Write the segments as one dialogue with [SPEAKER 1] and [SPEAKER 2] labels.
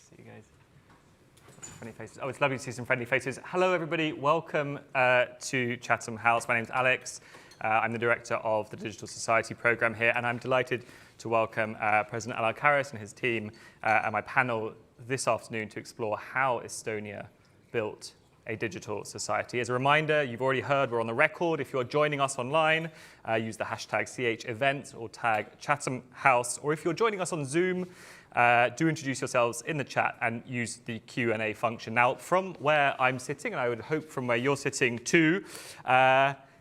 [SPEAKER 1] see you guys. Friendly faces. Oh, it's lovely to see some friendly faces. Hello, everybody. Welcome to Chatham House. My name's Alex. I'm the director of the Digital Society program here, and I'm delighted to welcome President Alar Karis and his team and my panel this afternoon to explore how Estonia built a digital society. As a reminder, you've already heard we're on the record. If you're joining us online, use the hashtag #CHEvent or tag Chatham House. Or if you're joining us on Zoom, do introduce yourselves in the chat and use the Q&A function. Now, from where I'm sitting, and I would hope from where you're sitting too,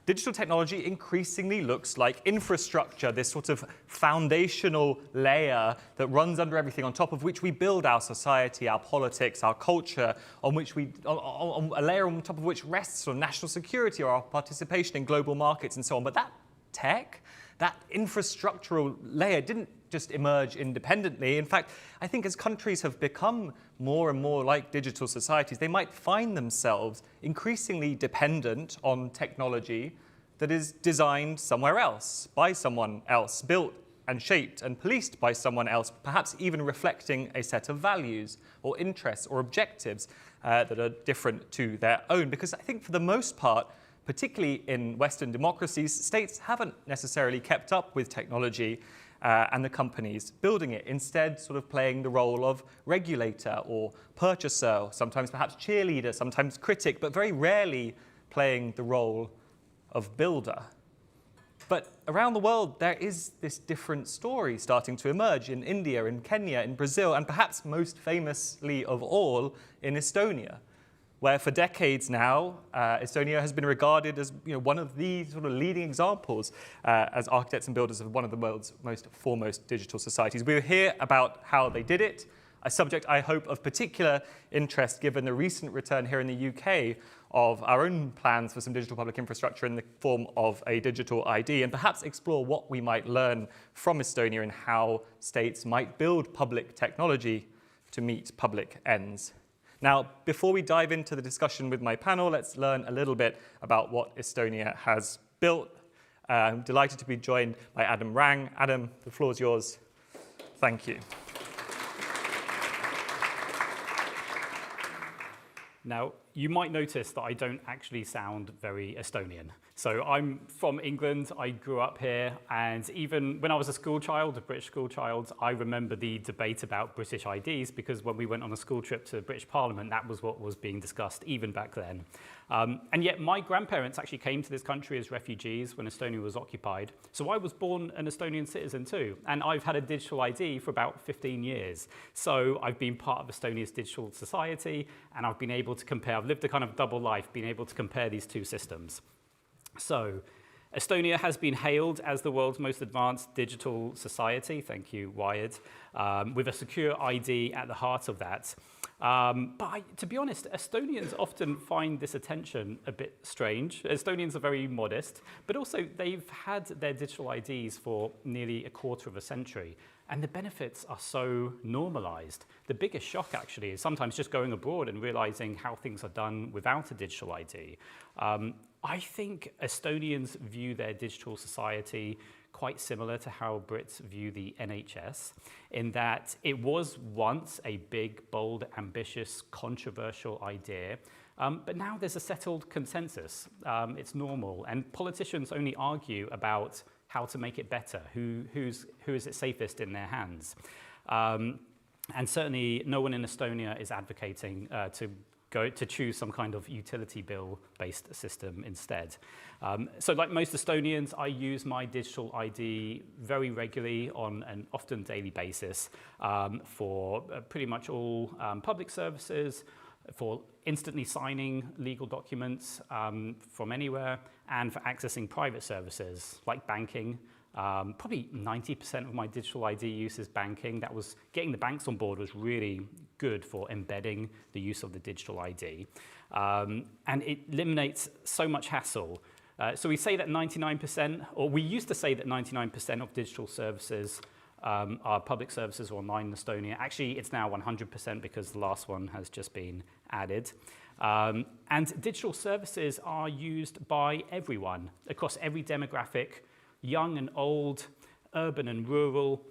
[SPEAKER 1] digital technology increasingly looks like infrastructure, this sort of foundational layer that runs under everything, on top of which we build our society, our politics, our culture, on a layer on top of which rests on national security or our participation in global markets and so on. But that tech, that infrastructural layer didn't just emerge independently. In fact, I think as countries have become more and more like digital societies, they might find themselves increasingly dependent on technology that is designed somewhere else, by someone else, built and shaped and policed by someone else, perhaps even reflecting a set of values or interests or objectives that are different to their own. Because I think for the most part, particularly in Western democracies, states haven't necessarily kept up with technology and the companies building it, instead sort of playing the role of regulator or purchaser, sometimes perhaps cheerleader, sometimes critic, but very rarely playing the role of builder. But around the world, there is this different story starting to emerge in India, in Kenya, in Brazil, and perhaps most famously of all, in Estonia, where for decades now, Estonia has been regarded as one of the sort of leading examples as architects and builders of one of the world's most foremost digital societies. We'll hear about how they did it, a subject I hope of particular interest given the recent return here in the UK of our own plans for some digital public infrastructure in the form of a digital ID, and perhaps explore what we might learn from Estonia and how states might build public technology to meet public ends. Now, before we dive into the discussion with my panel, let's learn a little bit about what Estonia has built. I'm delighted to be joined by Adam Rang. Adam, the floor is yours. Thank you.
[SPEAKER 2] Now, you might notice that I don't actually sound very Estonian. So I'm from England, I grew up here, and even when I was a school child, a British school child, I remember the debate about British IDs, because when we went on a school trip to British Parliament, that was what was being discussed even back then. And yet my grandparents actually came to this country as refugees when Estonia was occupied. So I was born an Estonian citizen too, and I've had a digital ID for about 15 years. So I've been part of Estonia's digital society, and I've been able to compare, I've lived a kind of double life, being able to compare these two systems. So, Estonia has been hailed as the world's most advanced digital society, thank you, Wired, with a secure ID at the heart of that. To be honest, Estonians often find this attention a bit strange. Estonians are very modest, but also they've had their digital IDs for nearly a quarter of a century, and the benefits are so normalized. The biggest shock, actually, is sometimes just going abroad and realizing how things are done without a digital ID. I think Estonians view their digital society quite similar to how Brits view the NHS, in that it was once a big, bold, ambitious, controversial idea, but now there's a settled consensus. It's normal, and politicians only argue about how to make it better, who is it safest in their hands. And certainly no one in Estonia is advocating to choose some kind of utility bill-based system instead. So like most Estonians, I use my digital ID very regularly on an often daily basis for pretty much all public services, for instantly signing legal documents from anywhere, and for accessing private services like banking. Probably 90% of my digital ID use is banking. That was getting the banks on board was really good for embedding the use of the digital ID. And it eliminates so much hassle. So we say that 99%, or we used to say that 99% of digital services are public services or online in Estonia. Actually, it's now 100% because the last one has just been added. And digital services are used by everyone across every demographic, young and old, urban and rural.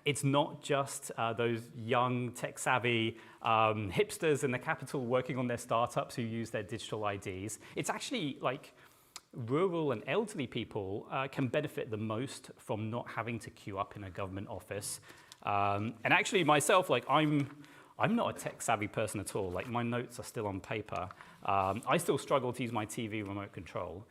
[SPEAKER 2] It's not just those young, tech-savvy hipsters in the capital working on their startups who use their digital IDs. It's actually like rural and elderly people can benefit the most from not having to queue up in a government office. And actually myself, like I'm not a tech-savvy person at all. Like my notes are still on paper. I still struggle to use my TV remote control.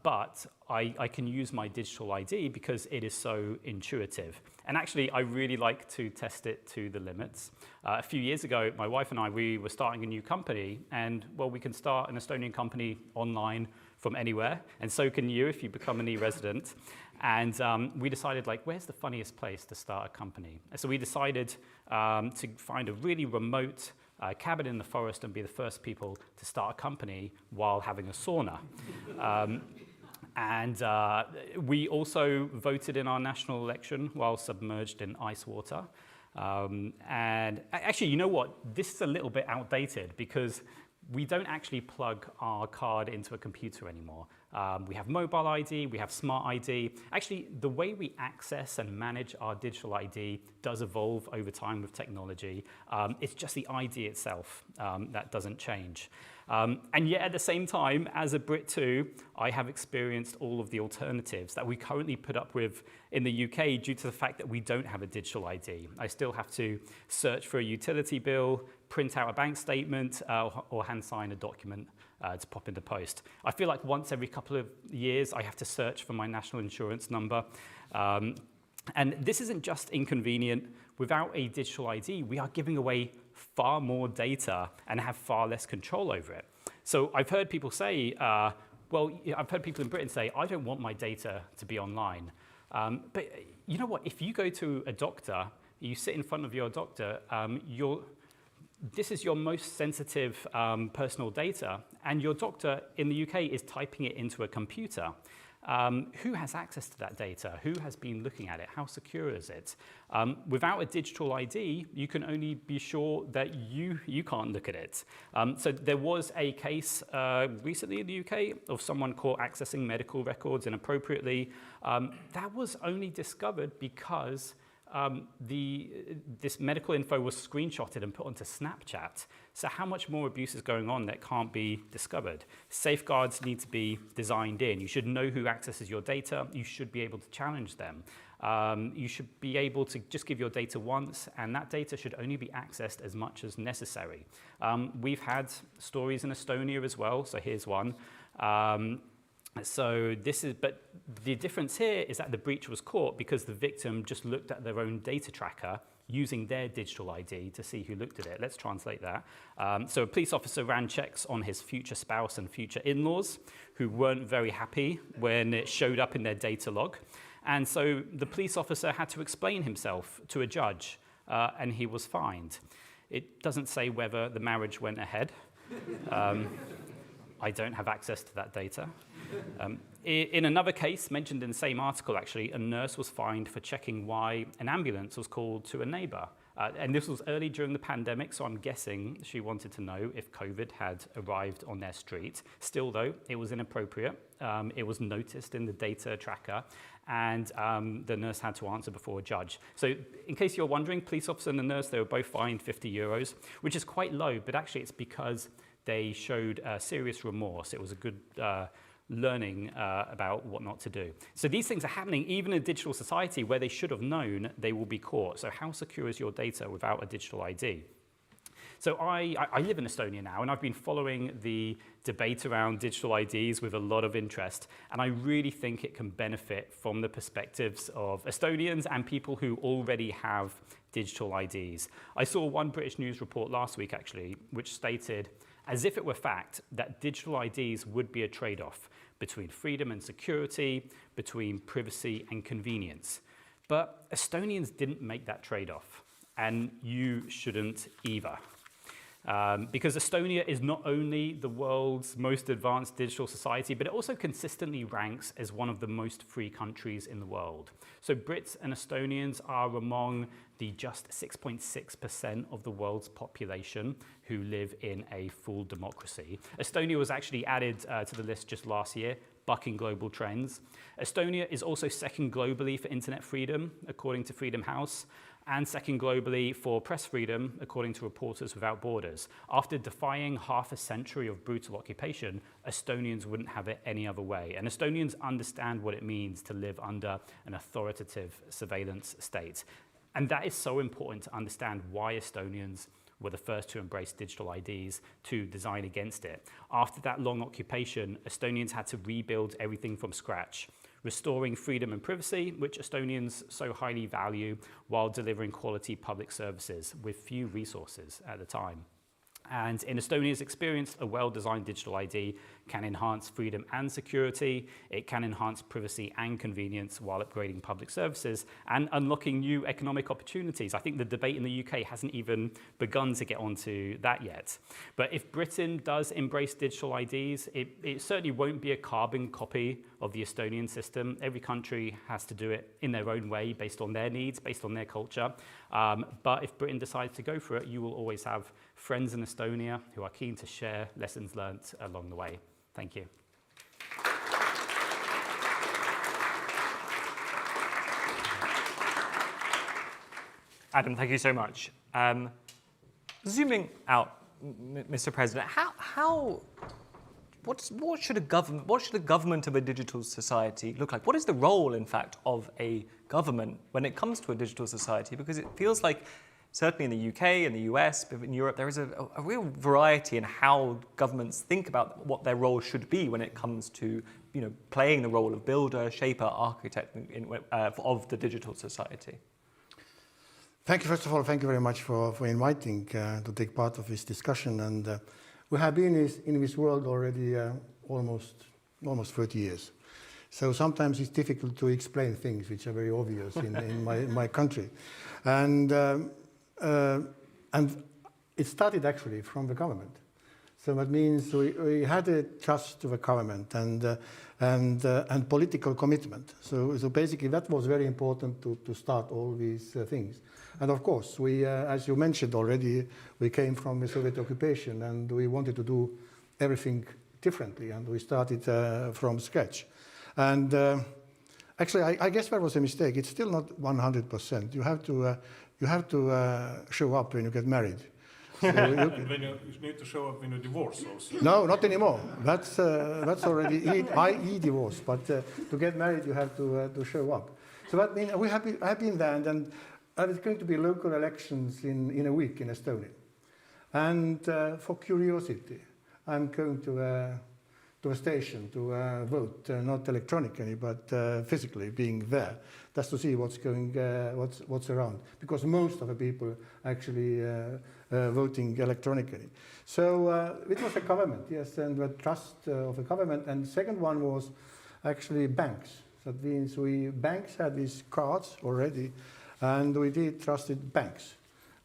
[SPEAKER 2] But I can use my digital ID because it is so intuitive. And actually, I really like to test it to the limits. A few years ago, my wife and I, we were starting a new company. And, well, we can start an Estonian company online from anywhere. And so can you if you become an e-resident. And we decided, like, where's the funniest place to start a company? And so we decided to find a really remote cabin in the forest and be the first people to start a company while having a sauna. And we also voted in our national election while submerged in ice water. And actually, you know what? This is a little bit outdated because we don't actually plug our card into a computer anymore. We have mobile ID, we have smart ID. Actually, the way we access and manage our digital ID does evolve over time with technology. It's just the ID itself that doesn't change. And yet at the same time, as a Brit too, I have experienced all of the alternatives that we currently put up with in the UK due to the fact that we don't have a digital ID. I still have to search for a utility bill, print out a bank statement, or hand sign a document to pop into post. I feel like once every couple of years, I have to search for my national insurance number. And this isn't just inconvenient. Without a digital ID, we are giving away far more data and have far less control over it. So I've heard people say, well, I've heard people in Britain say, I don't want my data to be online. But you know what? If you go to a doctor, you sit in front of your doctor, this is your most sensitive personal data, and your doctor in the UK is typing it into a computer. Who has access to that data? Who has been looking at it? How secure is it? Without a digital ID, you can only be sure that you can't look at it. So there was a case recently in the UK of someone caught accessing medical records inappropriately. That was only discovered because this medical info was screenshotted and put onto Snapchat. So how much more abuse is going on that can't be discovered? Safeguards need to be designed in. You should know who accesses your data. You should be able to challenge them. You should be able to just give your data once, and that data should only be accessed as much as necessary. We've had stories in Estonia as well, so here's one. But the difference here is that the breach was caught because the victim just looked at their own data tracker using their digital ID to see who looked at it. Let's translate that. So a police officer ran checks on his future spouse and future in-laws who weren't very happy when it showed up in their data log. And so the police officer had to explain himself to a judge, and he was fined. It doesn't say whether the marriage went ahead. I don't have access to that data. In another case, mentioned in the same article actually, a nurse was fined for checking why an ambulance was called to a neighbor. And this was early during the pandemic, so I'm guessing she wanted to know if COVID had arrived on their street. Still though, it was inappropriate. It was noticed in the data tracker, and the nurse had to answer before a judge. So in case you're wondering, police officer and the nurse, they were both fined €50, which is quite low, but actually it's because they showed serious remorse. It was a good learning about what not to do. So these things are happening even in a digital society where they should have known they will be caught. So how secure is your data without a digital ID? So I live in Estonia now, and I've been following the debate around digital IDs with a lot of interest, and I really think it can benefit from the perspectives of Estonians and people who already have digital IDs. I saw one British news report last week, actually, which stated, as if it were fact, that digital IDs would be a trade-off between freedom and security, between privacy and convenience. But Estonians didn't make that trade-off, and you shouldn't either. Because Estonia is not only the world's most advanced digital society, but it also consistently ranks as one of the most free countries in the world. So Brits and Estonians are among the just 6.6% of the world's population who live in a full democracy. Estonia was actually added to the list just last year bucking global trends. Estonia is also second globally for internet freedom, according to Freedom House, and second globally for press freedom, according to Reporters Without Borders. After defying half a century of brutal occupation, Estonians wouldn't have it any other way. And Estonians understand what it means to live under an authoritative surveillance state. And that is so important to understand why Estonians were the first to embrace digital IDs, to design against it. After that long occupation, Estonians had to rebuild everything from scratch, restoring freedom and privacy, which Estonians so highly value, while delivering quality public services with few resources at the time. And in Estonia's experience, a well-designed digital ID can enhance freedom and security. It can enhance privacy and convenience while upgrading public services and unlocking new economic opportunities. I think the debate in the UK hasn't even begun to get onto that yet. But if Britain does embrace digital IDs, it certainly won't be a carbon copy of the Estonian system. Every country has to do it in their own way, based on their needs, based on their culture. But if Britain decides to go for it, you will always have friends in Estonia who are keen to share lessons learnt along the way. Thank you.
[SPEAKER 1] Adam, thank you so much. Zooming out, Mr. President, what should a government of a digital society look like? What is the role, in fact, of a government when it comes to a digital society? Because it feels like, certainly in the UK, in the US, but in Europe, there is a real variety in how governments think about what their role should be when it comes to, playing the role of builder, shaper, architect of the digital society.
[SPEAKER 3] Thank you. First of all, thank you very much for inviting to take part of this discussion. And we have been in this world already almost 30 years. So sometimes it's difficult to explain things which are very obvious in my country. And it started actually from the government. So that means we had a trust of the government and political commitment. So basically that was very important to start all these things. And of course, we, as you mentioned already, we came from the Soviet occupation and we wanted to do everything differently, and we started from scratch. And actually, I guess that was a mistake. It's still not 100%. You have to show up when you get married. So
[SPEAKER 4] and when you need to show up when you divorce also.
[SPEAKER 3] No, not anymore. That's already divorce. But to get married, you have to show up. So that means we have been there, and it's going to be local elections in a week in Estonia. And for curiosity, I'm going to a station to vote, not electronically, but physically being there, just to see what's around, because most of the people actually voting electronically. So it was a government, yes, and the trust of the government. And the second one was actually banks. That means banks had these cards already, and we did trusted banks.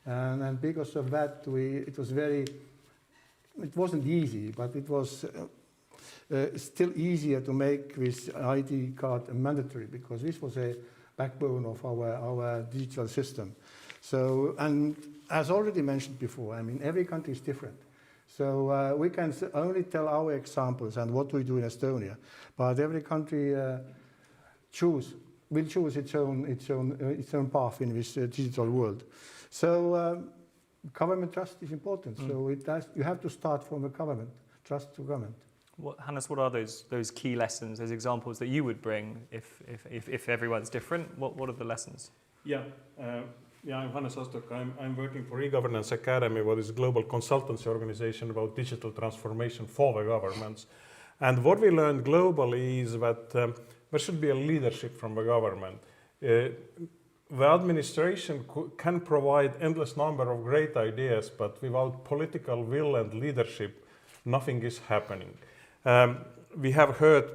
[SPEAKER 3] And because of that, it wasn't easy, but it was still easier to make this ID card mandatory, because this was a backbone of our digital system. So, and as already mentioned before, I mean, every country is different. So we can only tell our examples and what we do in Estonia, but every country will choose its own path in this digital world. So government trust is important. So you have to start from the government, trust to government.
[SPEAKER 1] Hannes, what are those key lessons, those examples that you would bring if everyone's different? What are the lessons?
[SPEAKER 4] Yeah, I'm Hannes Astok. I'm working for eGovernance Academy, what is a global consultancy organization about digital transformation for the governments. And what we learned globally is that there should be a leadership from the government. The administration can provide endless number of great ideas, but without political will and leadership, nothing is happening. We have heard,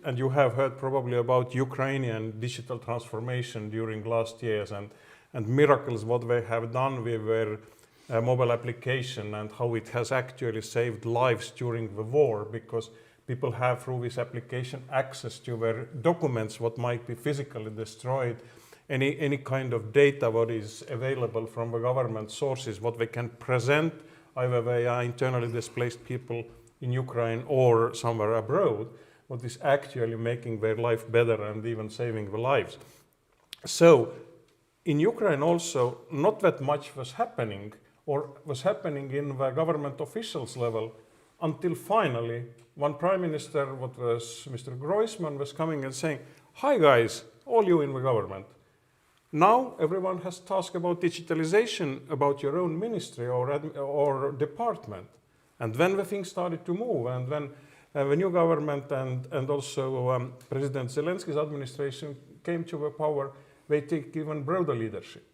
[SPEAKER 4] and you have heard probably about Ukrainian digital transformation during last years and miracles what they have done with their mobile application and how it has actually saved lives during the war, because people have through this application access to their documents what might be physically destroyed, any kind of data what is available from the government sources, what they can present, either they are internally displaced people in Ukraine or somewhere abroad. what is actually making their life better and even saving the lives. So in Ukraine also, not that much was happening, or was happening in the government officials level, until finally one prime minister, what was Mr. Groisman, was coming and saying, "Hi guys, all you in the government, now everyone has task about digitalization, about your own ministry or department." And then the things started to move, and when the new government and also President Zelensky's administration came to the power, they take even broader leadership.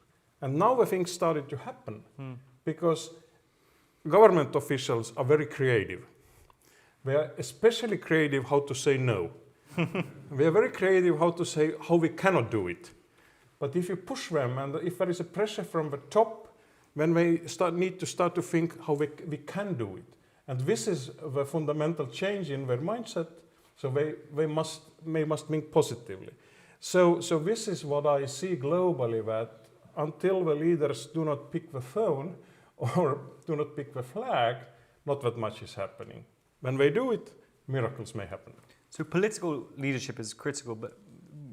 [SPEAKER 4] And now the things started to happen, because government officials are very creative. They are especially creative how to say no. They are very creative how to say how we cannot do it. But if you push them, and if there is a pressure from the top, then they need to start to think how we can do it. And this is the fundamental change in their mindset, so they must think positively. So this is what I see globally, that until the leaders do not pick the phone or do not pick the flag, not that much is happening. When they do it, miracles may happen.
[SPEAKER 1] So political leadership is critical, but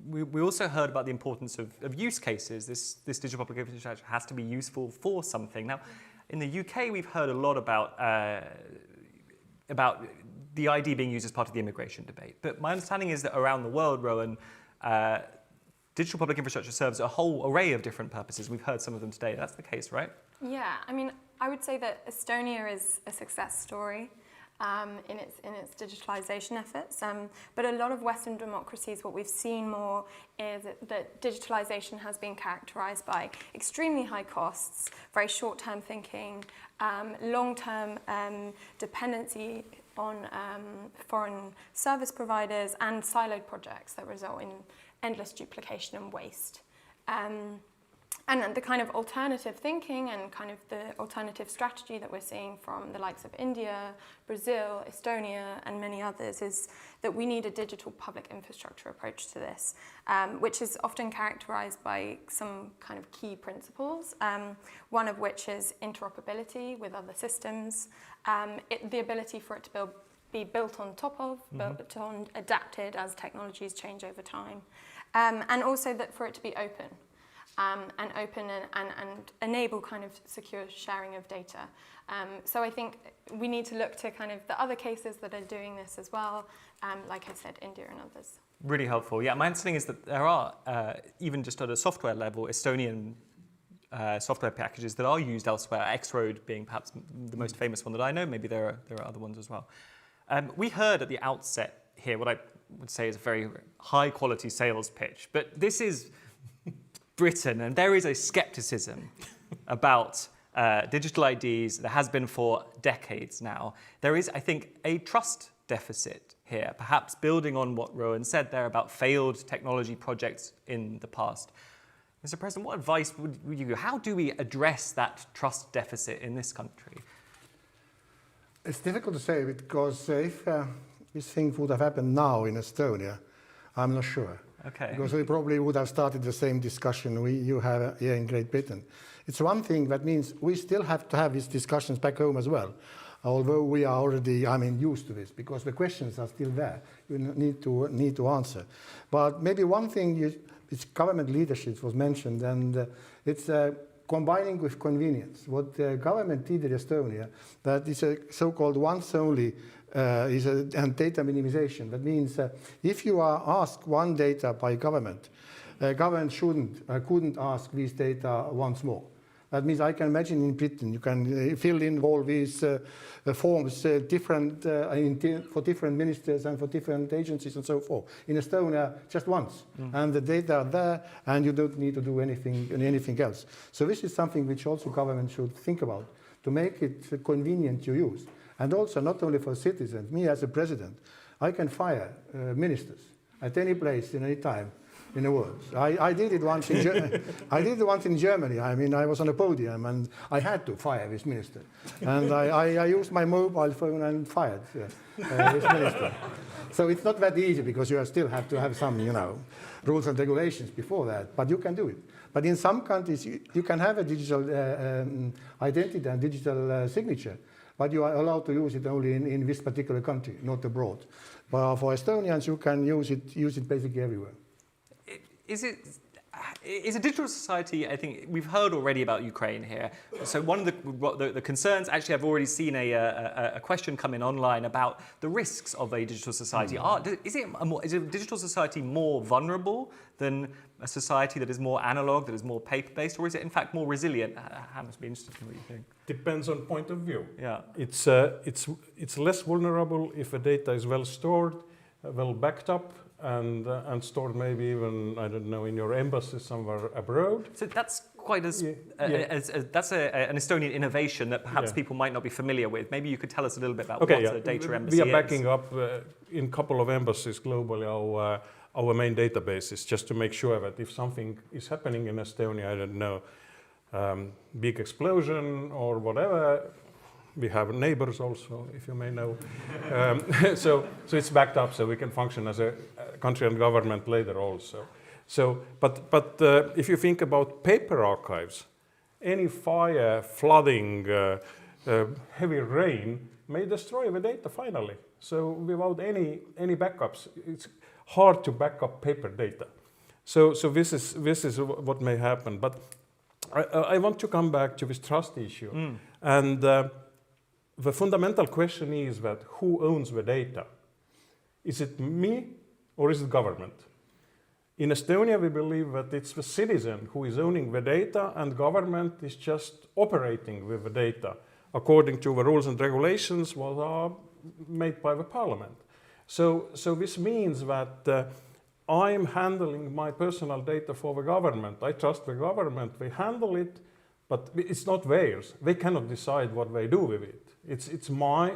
[SPEAKER 1] we also heard about the importance of use cases. This digital public infrastructure has to be useful for something. Now, in the UK, we've heard a lot about the ID being used as part of the immigration debate. But my understanding is that around the world, Rowan, digital public infrastructure serves a whole array of different purposes. We've heard some of them today. That's the case, right?
[SPEAKER 5] Yeah, I mean, I would say that Estonia is a success story in its digitalization efforts. But a lot of Western democracies, what we've seen more is that digitalization has been characterized by extremely high costs, very short-term thinking, long-term dependency on foreign service providers, and siloed projects that result in endless duplication and waste. And the kind of alternative thinking and kind of the alternative strategy that we're seeing from the likes of India, Brazil, Estonia, and many others is that we need a digital public infrastructure approach to this, which is often characterized by some kind of key principles, one of which is interoperability with other systems, the ability for it to be built on top of, built on, adapted as technologies change over time, and also that for it to be open. And open and enable kind of secure sharing of data. So I think we need to look to kind of the other cases that are doing this as well, like I said, India and others.
[SPEAKER 1] Really helpful. Yeah, my understanding is that there are, even just at a software level, Estonian software packages that are used elsewhere, X-Road being perhaps the most famous one that I know. Maybe there are other ones as well. We heard at the outset here what I would say is a very high-quality sales pitch, but this is Britain, and there is a skepticism about digital IDs. There has been for decades now. There is, I think, a trust deficit here, perhaps building on what Rowan said there about failed technology projects in the past. Mr. President, what advice would you give? How do we address that trust deficit in this country?
[SPEAKER 3] It's difficult to say, because if this thing would have happened now in Estonia, I'm not sure.
[SPEAKER 1] Okay.
[SPEAKER 3] Because we probably would have started the same discussion you have here in Great Britain. It's one thing that means we still have to have these discussions back home as well, although we are already, used to this, because the questions are still there. You need to answer. But maybe one thing is government leadership was mentioned, and it's combining with convenience. What the government did in Estonia, that is a so-called once only and data minimization. That means if you are asked one data by government, government couldn't ask this data once more. That means I can imagine in Britain you can fill in all these forms for different ministers and for different agencies and so forth. In Estonia, just once, and the data are there, and you don't need to do anything else. So this is something which also government should think about to make it convenient to use. And also not only for citizens, me as a president, I can fire ministers at any place, in any time in the world. I did it once in Germany. I was on a podium and I had to fire this minister. And I used my mobile phone and fired this minister. So it's not that easy, because you still have to have some, rules and regulations before that, but you can do it. But in some countries, you can have a digital identity and digital signature, but you are allowed to use it only in this particular country, not abroad. But for Estonians, you can use it basically everywhere.
[SPEAKER 1] Is a digital society, I think we've heard already about Ukraine here. So one of the concerns, actually I've already seen a question come in online about the risks of a digital society. Is a digital society more vulnerable than a society that is more analog, that is more paper-based, or is it in fact more resilient? Hannah, must be interested in what you think.
[SPEAKER 4] Depends on point of view.
[SPEAKER 1] Yeah.
[SPEAKER 4] It's less vulnerable if the data is well stored, well backed up, and stored maybe even, I don't know, in your embassy somewhere abroad.
[SPEAKER 1] So that's quite that's an Estonian innovation that perhaps people might not be familiar with. Maybe you could tell us a little bit about what a data embassy is.
[SPEAKER 4] We are backing up in a couple of embassies globally our main databases, just to make sure that if something is happening in Estonia, I don't know, big explosion or whatever, we have neighbors also, if you may know. So it's backed up, so we can function as a country and government later also. But if you think about paper archives, any fire, flooding, heavy rain may destroy the data finally. So without any backups, it's hard to back up paper data. So this is what may happen. But I want to come back to this trust issue. And the fundamental question is that who owns the data? Is it me or is it government? In Estonia, we believe that it's the citizen who is owning the data and government is just operating with the data according to the rules and regulations that are made by the parliament. So this means that I'm handling my personal data for the government. I trust the government, they handle it, but it's not theirs. They cannot decide what they do with it. It's my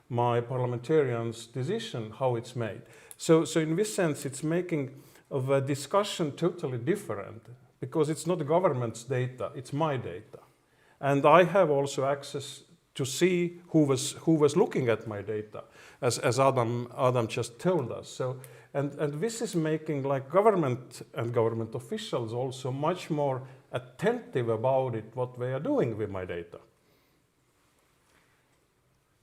[SPEAKER 4] parliamentarians' decision how it's made. So in this sense, it's making of a discussion totally different because it's not the government's data, it's my data. And I have also access to see who was looking at my data, as Adam just told us. So and this is making like government and government officials also much more attentive about it, what they are doing with my data.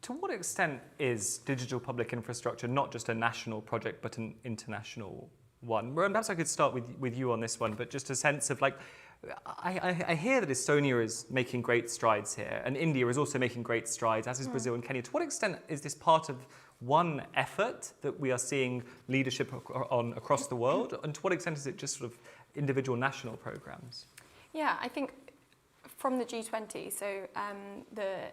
[SPEAKER 1] To what extent is digital public infrastructure not just a national project, but an international one? Perhaps I could start with you on this one, but just a sense of like, I hear that Estonia is making great strides here, and India is also making great strides, as is Brazil and Kenya. To what extent is this part of one effort that we are seeing leadership on across the world, and to what extent is it just sort of individual national programs?
[SPEAKER 5] Yeah, I think from the G20, so the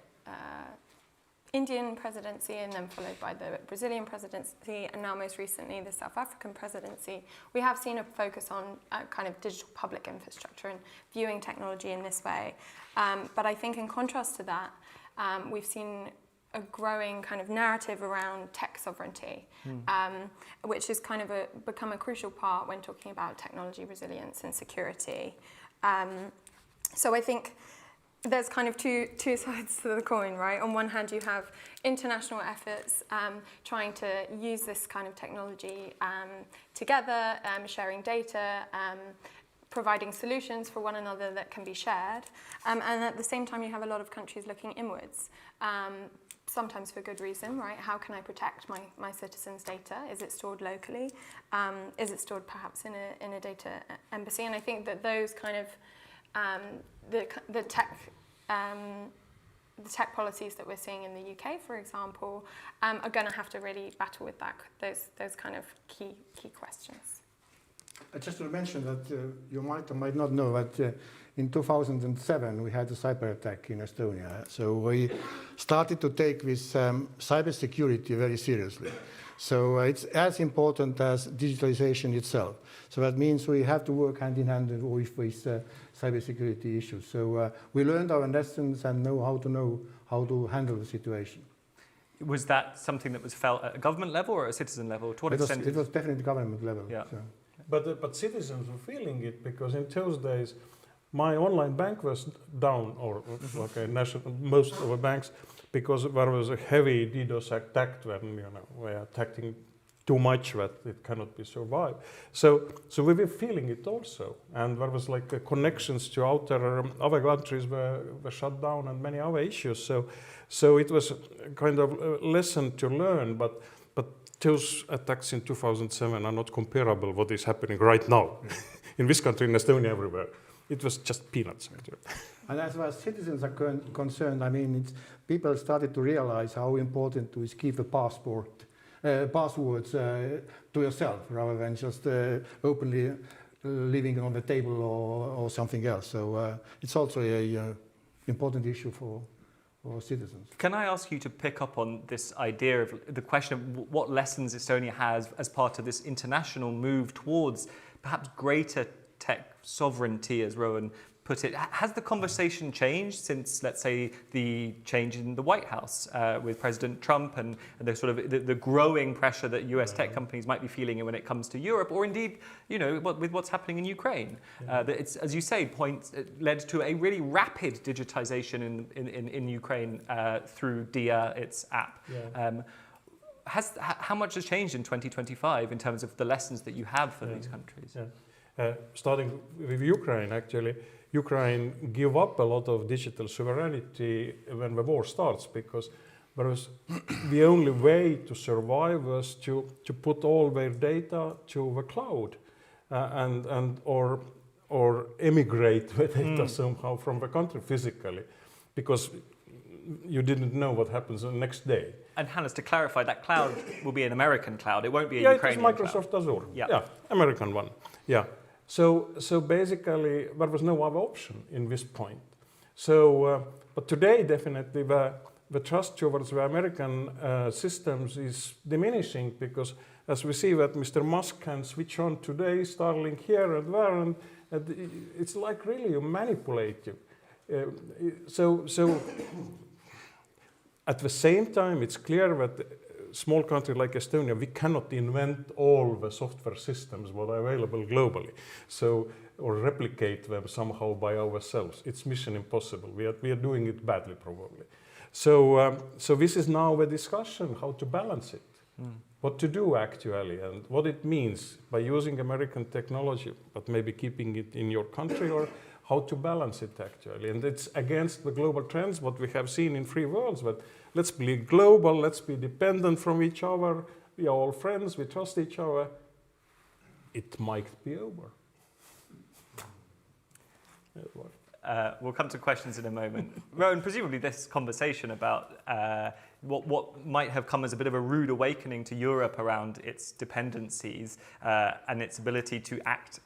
[SPEAKER 5] Indian presidency and then followed by the Brazilian presidency and now most recently the South African presidency, we have seen a focus on kind of digital public infrastructure and viewing technology in this way. But I think in contrast to that, we've seen a growing kind of narrative around tech sovereignty, which has kind of become a crucial part when talking about technology resilience and security. So I think there's kind of two sides to the coin, right? On one hand, you have international efforts trying to use this kind of technology together, sharing data, providing solutions for one another that can be shared. And at the same time, you have a lot of countries looking inwards, sometimes for good reason, right? How can I protect my citizens' data? Is it stored locally? Is it stored perhaps in a data embassy? And I think that those kind of the tech policies that we're seeing in the UK, for example, are going to have to really battle with those kind of key questions.
[SPEAKER 3] Just to mention that you might or might not know that in 2007 we had a cyber attack in Estonia. So we started to take this cybersecurity very seriously. So it's as important as digitalization itself. So that means we have to work hand in hand with these cybersecurity issues. So we learned our lessons and know how to handle the situation.
[SPEAKER 1] Was that something that was felt at a government level or at a citizen level? To what extent?
[SPEAKER 3] It was definitely government level.
[SPEAKER 1] Yeah.
[SPEAKER 3] So.
[SPEAKER 4] But citizens were feeling it because in those days, my online bank was down, or most of the banks, because there was a heavy DDoS attack when we are attacking too much that it cannot be survived. So we were feeling it also, and there was like connections to other countries were shut down and many other issues. So it was kind of a lesson to learn, but those attacks in 2007 are not comparable what is happening right now in this country, in Estonia, everywhere. It was just peanuts.
[SPEAKER 3] And as far as citizens are concerned, I mean, people started to realize how important it is to keep the passwords to yourself rather than just openly leaving on the table or something else. So it's also a important issue for citizens.
[SPEAKER 1] Can I ask you to pick up on this idea of the question of what lessons Estonia has as part of this international move towards perhaps greater tech sovereignty, as Rowan put it? Has the conversation changed since, let's say, the change in the White House with President Trump and the sort of the growing pressure that US tech companies might be feeling when it comes to Europe, or indeed, with what's happening in Ukraine? That it's, as you say, led to a really rapid digitization in Ukraine through DIA, its app.
[SPEAKER 4] Yeah.
[SPEAKER 1] How much has changed in 2025 in terms of the lessons that you have for these countries?
[SPEAKER 4] Yeah. Starting with Ukraine, actually, Ukraine gave up a lot of digital sovereignty when the war starts, because there was the only way to survive was to put all their data to the cloud or emigrate the data somehow from the country physically, because you didn't know what happens the next day.
[SPEAKER 1] And Hannes, to clarify, that cloud will be an American cloud. It won't be a Ukrainian
[SPEAKER 4] cloud. Yeah, it is Microsoft Azure. Yeah, American one. Yeah. So basically, there was no other option in this point. So, but today, definitely, the trust towards the American systems is diminishing, because as we see that Mr. Musk can switch on today, Starlink here and there, and it's like really you manipulate you. So at the same time, it's clear that small country like Estonia, we cannot invent all the software systems that are available globally, or replicate them somehow by ourselves. It's mission impossible. We are doing it badly, probably. So this is now a discussion how to balance it, what to do actually, and what it means by using American technology, but maybe keeping it in your country, or how to balance it actually. And it's against the global trends, what we have seen in free worlds, but let's be global, let's be dependent from each other, we are all friends, we trust each other. It might be over.
[SPEAKER 1] We'll come to questions in a moment. Rowan, presumably this conversation about what might have come as a bit of a rude awakening to Europe around its dependencies and its ability to act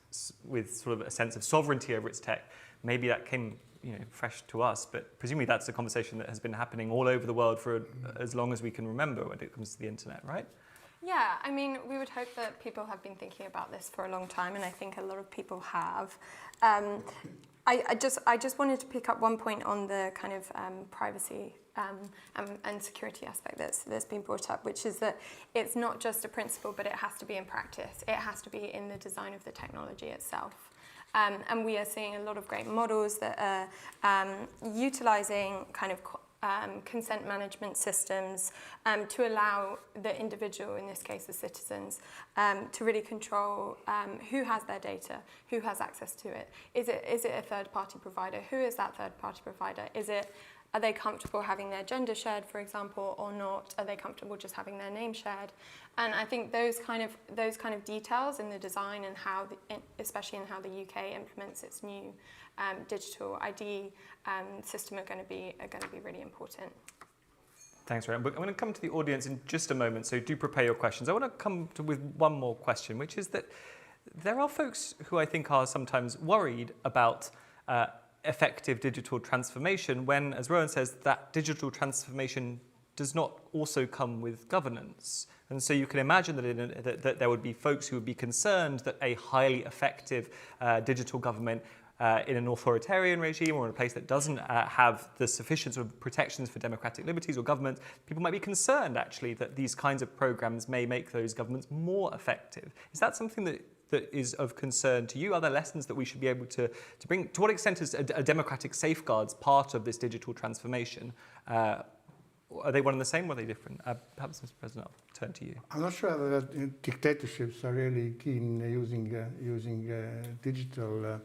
[SPEAKER 1] with sort of a sense of sovereignty over its tech, maybe that came fresh to us, but presumably that's a conversation that has been happening all over the world for as long as we can remember when it comes to the internet, right?
[SPEAKER 5] Yeah, I mean, we would hope that people have been thinking about this for a long time, and I think a lot of people have. I just wanted to pick up one point on the kind of privacy and security aspect that's been brought up, which is that it's not just a principle, but it has to be in practice. It has to be in the design of the technology itself. And we are seeing a lot of great models that are utilizing kind of consent management systems to allow the individual, in this case the citizens, to really control who has their data, who has access to it. Is it a third-party provider? Who is that third-party provider? Are they comfortable having their gender shared, for example, or not? Are they comfortable just having their name shared? And I think those kind of details in the design and how, especially in how the UK implements its new digital ID system, are going to be really important.
[SPEAKER 1] Thanks, Rowan. I'm going to come to the audience in just a moment, so do prepare your questions. I want to come with one more question, which is that there are folks who I think are sometimes worried about effective digital transformation when, as Rowan says, that digital transformation does not also come with governance. And so you can imagine that there would be folks who would be concerned that a highly effective digital government in an authoritarian regime or in a place that doesn't have the sufficient sort of protections for democratic liberties or government, people might be concerned actually that these kinds of programs may make those governments more effective. Is that something that is of concern to you? Are there lessons that we should be able to bring? To what extent is a democratic safeguards part of this digital transformation? Are they one and the same, or are they different? Perhaps, Mr. President, I'll turn to you.
[SPEAKER 3] I'm not sure that dictatorships are really keen using digital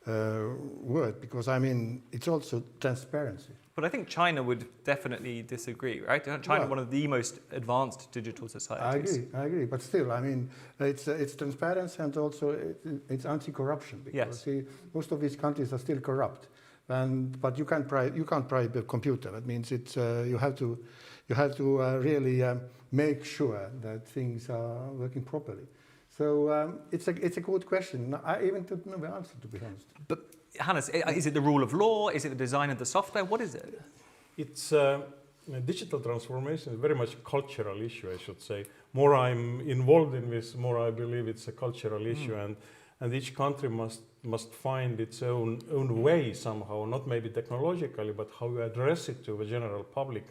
[SPEAKER 3] word, because I mean it's also transparency.
[SPEAKER 1] But I think China would definitely disagree, right? China,
[SPEAKER 3] Well,
[SPEAKER 1] one of the most advanced digital societies.
[SPEAKER 3] I agree. But still, I mean, it's transparency and also it's anti-corruption. Because
[SPEAKER 1] Yes.
[SPEAKER 3] see, most of these countries are still corrupt, but you can't bribe a computer. That means you have to really make sure that things are working properly. So it's a good question. I even don't know the answer, to be honest.
[SPEAKER 1] But Hannes, is it the rule of law? Is it the design of the software? What is it?
[SPEAKER 4] It's digital transformation is very much a cultural issue, I should say. More I'm involved in this, more I believe it's a cultural issue, and each country must find its own way somehow, not maybe technologically, but how you address it to the general public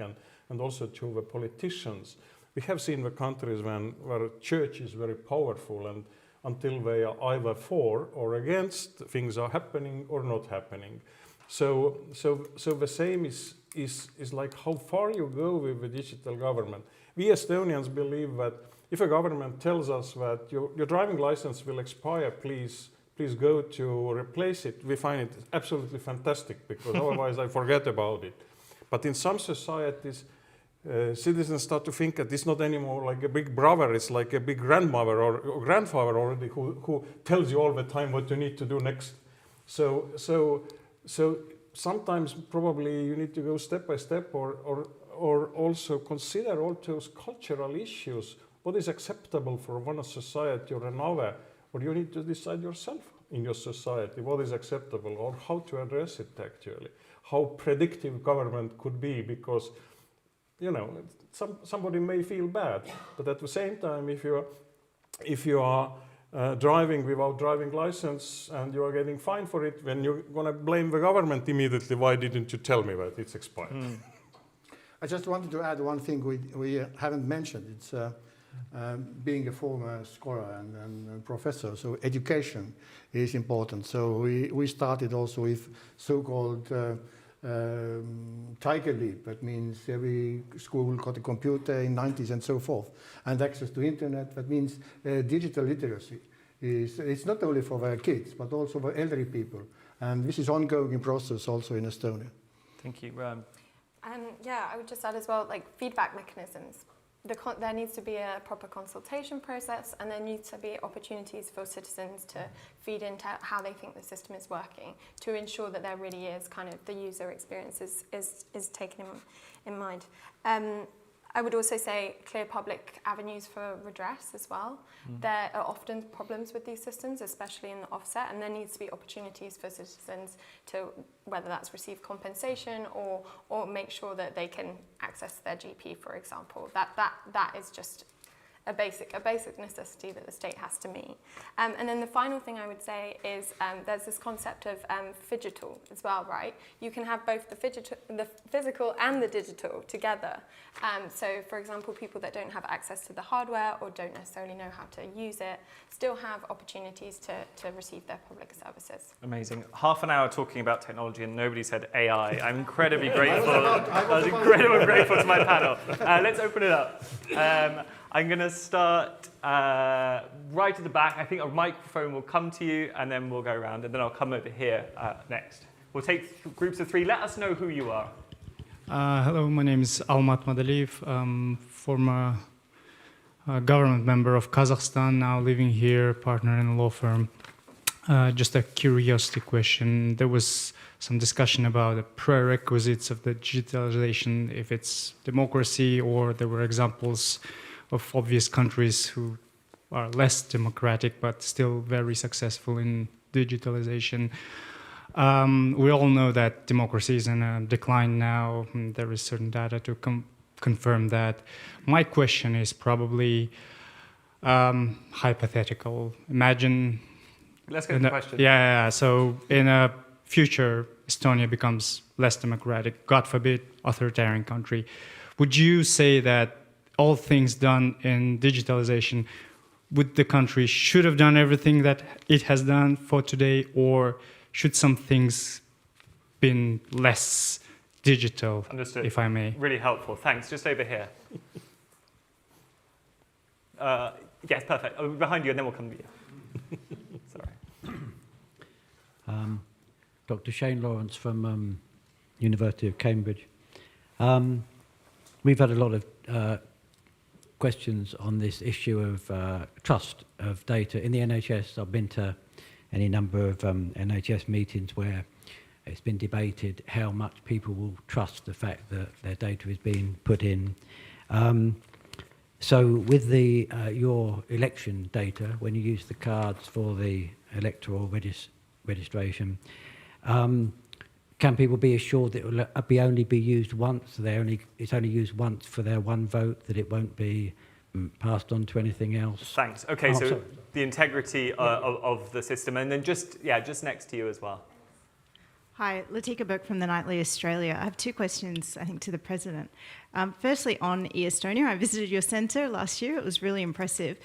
[SPEAKER 4] and also to the politicians. We have seen the countries where church is very powerful, and until they are either for or against, things are happening or not happening. So the same is like how far you go with the digital government. We Estonians believe that if a government tells us that your driving license will expire, please go to replace it, we find it absolutely fantastic, because otherwise I forget about it. But in some societies, citizens start to think that it's not anymore like a big brother, it's like a big grandmother or grandfather already who tells you all the time what you need to do next. So sometimes probably you need to go step by step or also consider all those cultural issues. What is acceptable for one society or another? Or you need to decide yourself in your society what is acceptable or how to address it actually. How predictive government could be, because somebody may feel bad, but at the same time, if you are driving without driving license and you are getting fined for it, then you're going to blame the government immediately. Why didn't you tell me that it's expired?
[SPEAKER 3] I just wanted to add one thing we haven't mentioned. It's being a former scholar and professor, so education is important. So we started also with so-called Tiger Leap. That means every school got a computer in the 90s and so forth, and access to internet. That means digital literacy. It's not only for the kids, but also for elderly people. And this is ongoing process also in Estonia.
[SPEAKER 1] Thank you.
[SPEAKER 5] Yeah, I would just add as well, like feedback mechanisms. There needs to be a proper consultation process, and there needs to be opportunities for citizens to feed into how they think the system is working, to ensure that there really is kind of the user experience is taken in mind. I would also say clear public avenues for redress as well. There are often problems with these systems, especially in the offset, and there needs to be opportunities for citizens to, whether that's receive compensation or make sure that they can access their GP, for example. That is just a basic necessity that the state has to meet. And then the final thing I would say is there's this concept of phygital as well, right? You can have both the physical and the digital together. So, for example, people that don't have access to the hardware or don't necessarily know how to use it still have opportunities to receive their public services.
[SPEAKER 1] Amazing. Half an hour talking about technology and nobody said AI. I'm incredibly grateful. I was incredibly grateful to my panel. Let's open it up. I'm going to start right at the back. I think a microphone will come to you, and then we'll go around, and then I'll come over here next. We'll take groups of three. Let us know who you are.
[SPEAKER 6] Hello, my name is Almat Madaliyev. Former government member of Kazakhstan, now living here, partner in a law firm. Just a curiosity question. There was some discussion about the prerequisites of the digitalization, if it's democracy, or there were examples of obvious countries who are less democratic but still very successful in digitalization. We all know that democracy is in a decline now. There is certain data to confirm that. My question is probably hypothetical. Imagine...
[SPEAKER 1] Let's get to the question.
[SPEAKER 6] Yeah. So in a future, Estonia becomes less democratic, God forbid, authoritarian country. Would you say that all things done in digitalization, would the country should have done everything that it has done for today, or should some things been less digital?
[SPEAKER 1] Understood.
[SPEAKER 6] If I may?
[SPEAKER 1] Really helpful. Thanks. Just over here. Yes, perfect. Behind you, and then we'll come to you. Sorry.
[SPEAKER 7] Dr. Shane Lawrence from University of Cambridge. We've had a lot of questions on this issue of trust of data. In the NHS, I've been to any number of NHS meetings where it's been debated how much people will trust the fact that their data is being put in. So with the your election data, when you use the cards for the electoral registration, can people be assured that it will only be used once? It's only used once for their one vote, that it won't be passed on to anything else?
[SPEAKER 1] Thanks. Okay, so
[SPEAKER 7] sorry.
[SPEAKER 1] the integrity of the system, and then just next to you as well.
[SPEAKER 8] Hi, Latika Burke from the Nightly Australia. I have two questions, I think, to the President. Firstly, on Estonia, I visited your centre last year. It was really impressive.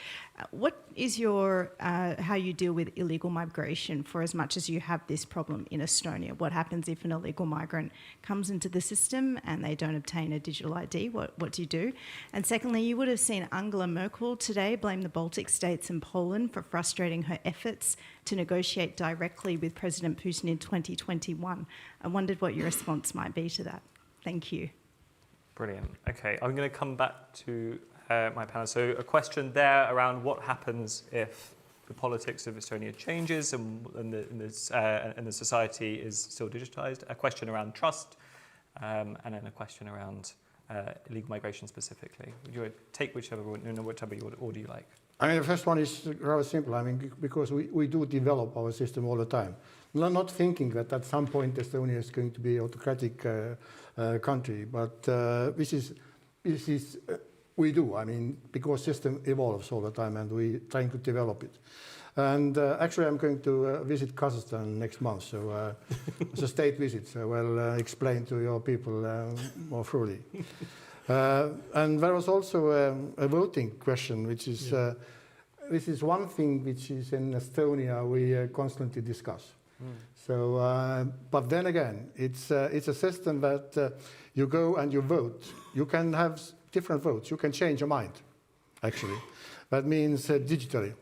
[SPEAKER 8] What is your, how you deal with illegal migration for as much as you have this problem in Estonia? What happens if an illegal migrant comes into the system and they don't obtain a digital ID? What do you do? And secondly, you would have seen Angela Merkel today blame the Baltic states and Poland for frustrating her efforts to negotiate directly with President Putin in 2021. I wondered what your response might be to that. Thank you.
[SPEAKER 1] Brilliant. Okay, I'm going to come back to my panel. So a question there around what happens if the politics of Estonia changes and the society is still digitized. A question around trust, and then a question around illegal migration specifically. Would you take whichever order you like?
[SPEAKER 3] I mean, the first one is rather simple. I mean, because we do develop our system all the time. We're not thinking that at some point Estonia is going to be an autocratic country, but this is we do. I mean, because system evolves all the time, and we're trying to develop it. And actually, I'm going to visit Kazakhstan next month, so it's a state visit. So I'll explain to your people more fully. And there was also a voting question, which is this is one thing which is in Estonia we constantly discuss. So, but then again, it's a system that you go and you vote. You can have different votes. You can change your mind, actually. That means digitally.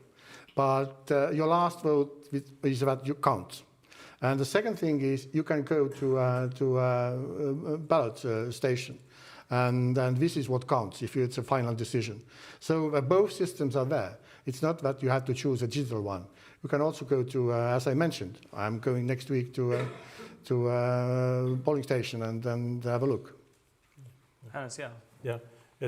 [SPEAKER 3] But your last vote is what you count. And the second thing is you can go to a ballot station. And this is what counts if it's a final decision. So both systems are there. It's not that you have to choose a digital one. You can also go to, as I mentioned, I'm going next week to a polling station and have a look.
[SPEAKER 1] Hannes,
[SPEAKER 4] Yeah,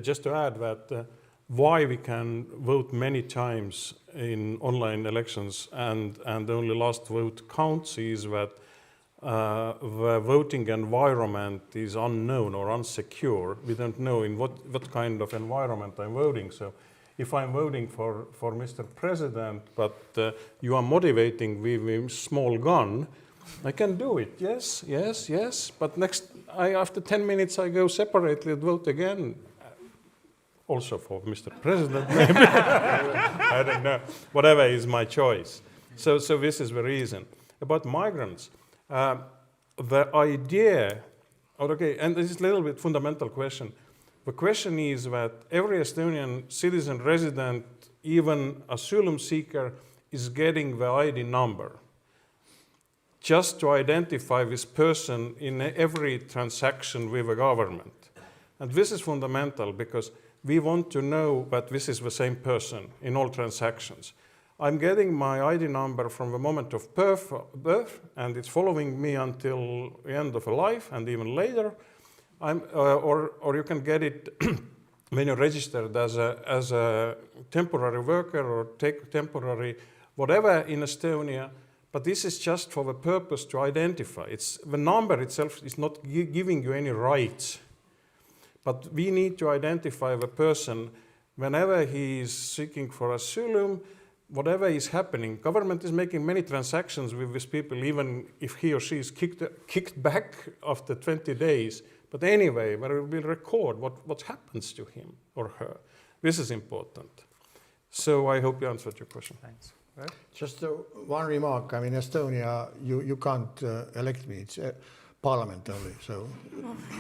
[SPEAKER 4] just to add that why we can vote many times in online elections and only last vote counts is that the voting environment is unknown or unsecure. We don't know in what kind of environment I'm voting. So if I'm voting for Mr. President, but you are motivating with a small gun, I can do it, yes. But after 10 minutes, I go separately and vote again. Also for Mr. President, maybe. I don't know. Whatever is my choice. So this is the reason. About migrants, the idea, okay, and this is a little bit fundamental question. The question is that every Estonian citizen, resident, even asylum seeker, is getting the ID number just to identify this person in every transaction with the government. And this is fundamental because we want to know that this is the same person in all transactions. I'm getting my ID number from the moment of birth, and it's following me until the end of a life and even later. Or you can get it when you're registered as a temporary worker or temporary whatever in Estonia. But this is just for the purpose to identify. The number itself is not giving you any rights. But we need to identify the person whenever he is seeking for asylum, whatever is happening. Government is making many transactions with these people, even if he or she is kicked back after 20 days. But anyway, where we will record what happens to him or her. This is important. So I hope you answered your question.
[SPEAKER 1] Thanks. Right.
[SPEAKER 3] Just one remark. I mean, Estonia, you can't elect me. It's parliament only. So.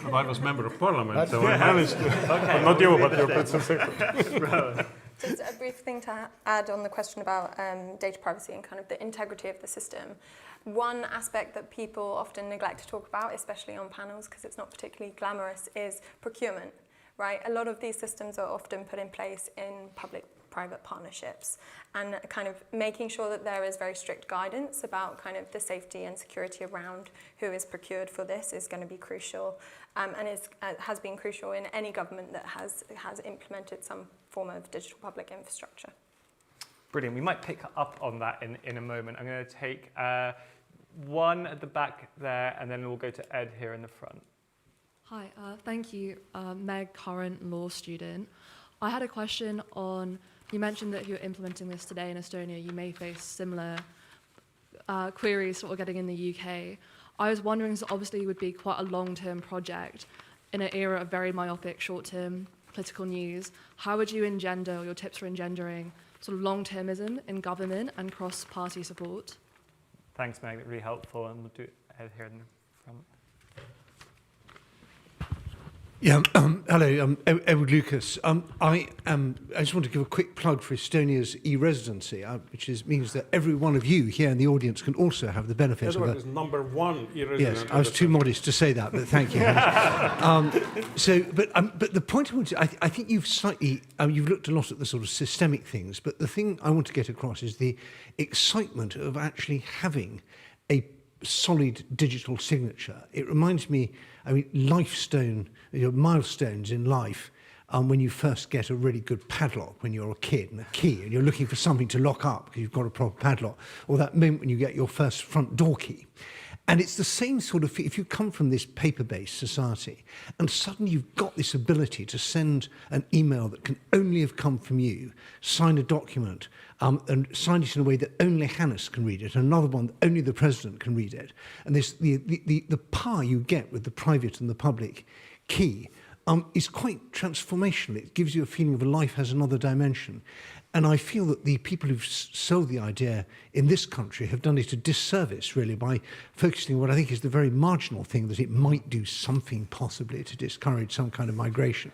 [SPEAKER 4] But I was member of parliament, so I managed to. Okay. Not you, but your principal secretary.
[SPEAKER 5] Just a brief thing to add on the question about data privacy and kind of the integrity of the system. One aspect that people often neglect to talk about, especially on panels because it's not particularly glamorous, is procurement, right? A lot of these systems are often put in place in public-private partnerships, and kind of making sure that there is very strict guidance about kind of the safety and security around who is procured for this is going to be crucial, and has been crucial in any government that has implemented some form of digital public infrastructure.
[SPEAKER 1] Brilliant. We might pick up on that in a moment. I'm going to take one at the back there, and then we'll go to Ed here in the front.
[SPEAKER 9] Hi, thank you. Meg, current law student. I had a question on, you mentioned that if you're implementing this today in Estonia, you may face similar queries to what we're getting in the UK. I was wondering, so obviously it would be quite a long-term project in an era of very myopic short-term political news. How would you engender, or your tips for engendering, sort of long-termism in government and cross-party support?
[SPEAKER 1] Thanks, Meg. Really helpful. And we'll do Ed here in the front.
[SPEAKER 10] Yeah, hello, Edward Lucas. I just want to give a quick plug for Estonia's e-residency, which means that every one of you here in the audience can also have the benefit
[SPEAKER 4] Edward
[SPEAKER 10] of
[SPEAKER 4] is #1 e-resident.
[SPEAKER 10] Yes, I was too modest to say that, but thank you. But the point I want to, I think you've slightly, you've looked a lot at the sort of systemic things, but the thing I want to get across is the excitement of actually having a solid digital signature. It reminds me, I mean, milestones in life, when you first get a really good padlock when you're a kid, and a key, and you're looking for something to lock up because you've got a proper padlock, or that moment when you get your first front door key. And it's the same sort of, if you come from this paper-based society, and suddenly you've got this ability to send an email that can only have come from you, sign a document, and sign it in a way that only Hannes can read it, and another one that only the president can read it. And this, the power you get with the private and the public key is quite transformational. It gives you a feeling of life has another dimension. And I feel that the people who've sold the idea in this country have done it a disservice, really, by focusing on what I think is the very marginal thing, that it might do something possibly to discourage some kind of migration.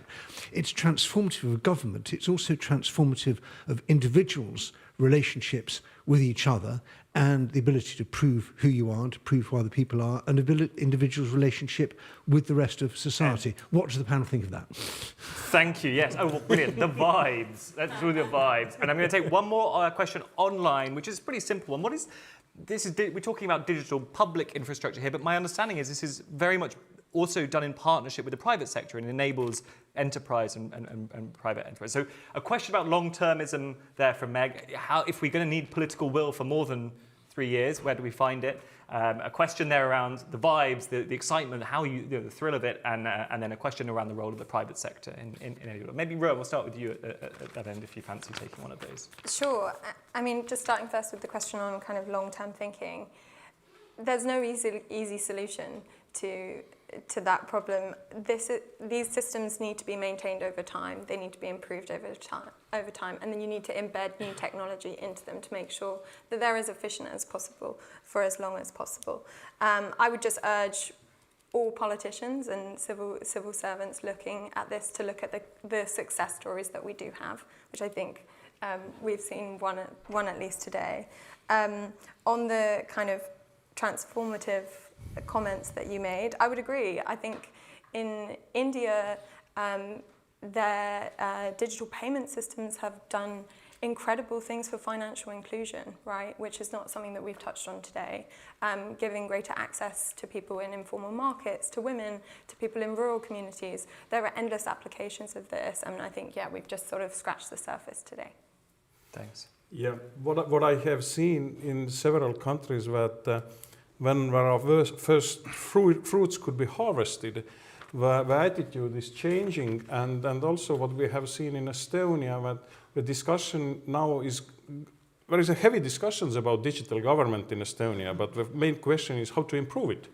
[SPEAKER 10] It's transformative of government. It's also transformative of individuals' relationships with each other, and the ability to prove who you are, and to prove who other people are, and individuals' relationship with the rest of society. What does the panel think of that?
[SPEAKER 1] Thank you. Yes. Oh, well, brilliant. The vibes. That's really the vibes. And I'm going to take one more question online, which is a pretty simple one. What is this? We're talking about digital public infrastructure here, but my understanding is this is very much also done in partnership with the private sector and enables enterprise and private enterprise. So a question about long-termism there from Meg. How, if we're going to need political will for more than 3 years, where do we find it? A question there around the vibes, the excitement, how you know, the thrill of it, and then a question around the role of the private sector in maybe Rowan, we'll start with you at that end if you fancy taking one of those.
[SPEAKER 5] Sure. I mean, just starting first with the question on kind of long-term thinking, there's no easy solution to that problem. These systems need to be maintained over time. They need to be improved over time, and then you need to embed new technology into them to make sure that they're as efficient as possible for as long as possible. I would just urge all politicians and civil servants looking at this to look at the success stories that we do have, which I think we've seen one at least today. On the kind of transformative comments that you made, I would agree. I think in India, their digital payment systems have done incredible things for financial inclusion, right? Which is not something that we've touched on today. Giving greater access to people in informal markets, to women, to people in rural communities. There are endless applications of this, and I think, yeah, we've just sort of scratched the surface today.
[SPEAKER 1] Thanks.
[SPEAKER 4] Yeah, what I have seen in several countries that when our first fruits could be harvested, the attitude is changing, and also what we have seen in Estonia, that the discussion now is, there is a heavy discussions about digital government in Estonia, but the main question is how to improve it,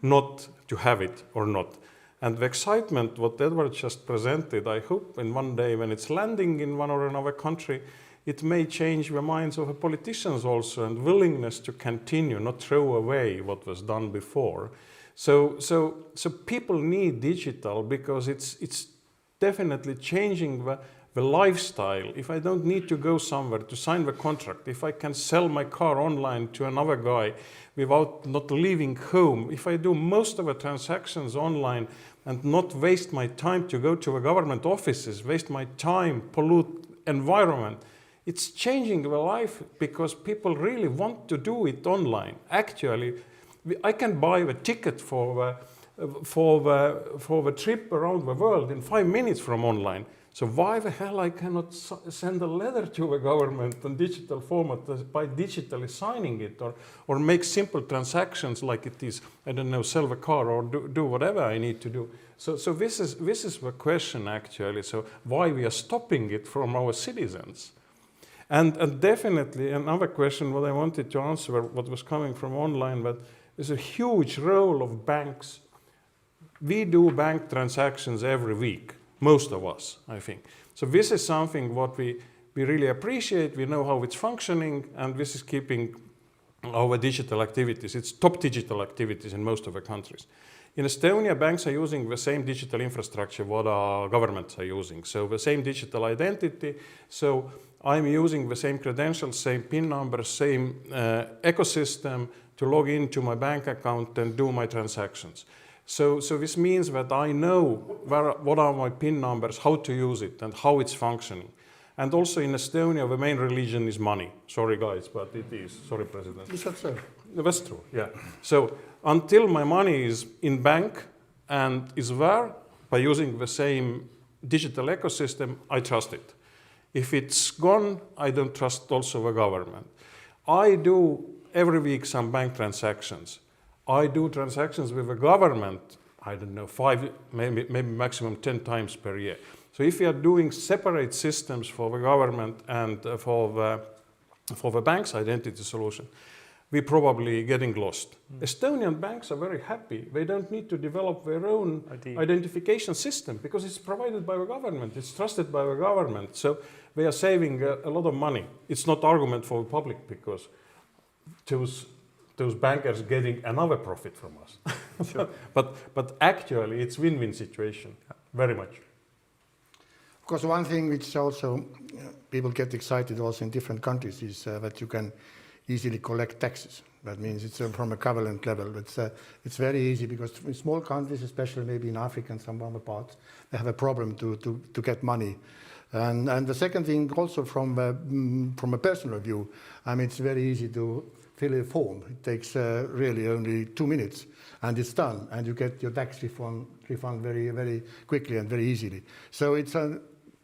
[SPEAKER 4] not to have it or not. And the excitement, what Edward just presented, I hope in one day when it's landing in one or another country, it may change the minds of the politicians also, and willingness to continue, not throw away what was done before. So people need digital because it's definitely changing the lifestyle, if I don't need to go somewhere to sign the contract, if I can sell my car online to another guy without not leaving home, if I do most of the transactions online and not waste my time to go to the government offices, waste my time, pollute environment, it's changing the life because people really want to do it online. Actually, I can buy the ticket for the trip around the world in 5 minutes from online. So why the hell I cannot send a letter to the government in digital format by digitally signing it, or make simple transactions like it is, I don't know, sell the car or do whatever I need to do. So this is the question actually. So why we are stopping it from our citizens? And definitely another question what I wanted to answer, what was coming from online, but there's a huge role of banks. We do bank transactions every week. Most of us, I think. So this is something what we really appreciate. We know how it's functioning, and this is keeping our digital activities. It's top digital activities in most of the countries. In Estonia, banks are using the same digital infrastructure what our governments are using. So the same digital identity. So I'm using the same credentials, same PIN number, same ecosystem to log into my bank account and do my transactions. So this means that I know what are my PIN numbers, how to use it, and how it's functioning. And also in Estonia, the main religion is money. Sorry, guys, but it is. Sorry, President.
[SPEAKER 3] Is that so?
[SPEAKER 4] That's true, yeah. So until my money is in bank and is there, by using the same digital ecosystem, I trust it. If it's gone, I don't trust also the government. I do every week some bank transactions. I do transactions with the government, I don't know, 5, maybe maximum 10 times per year. So if you are doing separate systems for the government and for the bank's identity solution, we're probably getting lost. Estonian banks are very happy. They don't need to develop their own identification system because it's provided by the government. It's trusted by the government. So they are saving a lot of money. It's not argument for the public because those bankers getting another profit from us. Sure. but actually, it's win-win situation, very much.
[SPEAKER 3] Of course, one thing which also people get excited also in different countries is that you can easily collect taxes. That means it's from a covenant level. It's very easy because in small countries, especially maybe in Africa and some other parts, they have a problem to get money. And the second thing also from a personal view, I mean, it's very easy to fill a form. It takes really only 2 minutes and it's done, and you get your tax refund very, very quickly and very easily. So it's on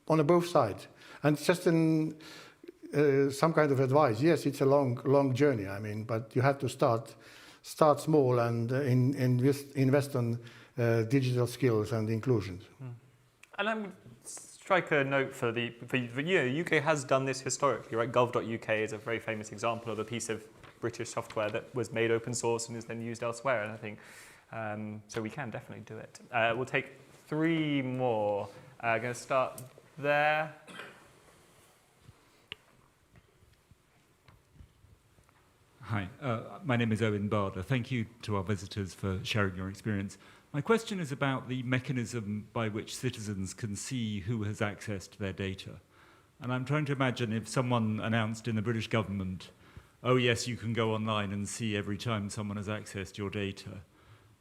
[SPEAKER 3] both sides. And just some kind of advice. Yes, it's a long journey, I mean, but you have to start small and invest on digital skills and inclusion.
[SPEAKER 1] And I'm strike a note for the UK has done this historically, right? Gov.uk is a very famous example of a piece of British software that was made open source and is then used elsewhere, and I think so we can definitely do it. We'll take 3 more. I'm going to start there.
[SPEAKER 11] Hi, my name is Owen Barder. Thank you to our visitors for sharing your experience. My question is about the mechanism by which citizens can see who has accessed their data. And I'm trying to imagine if someone announced in the British government, oh yes, you can go online and see every time someone has accessed your data.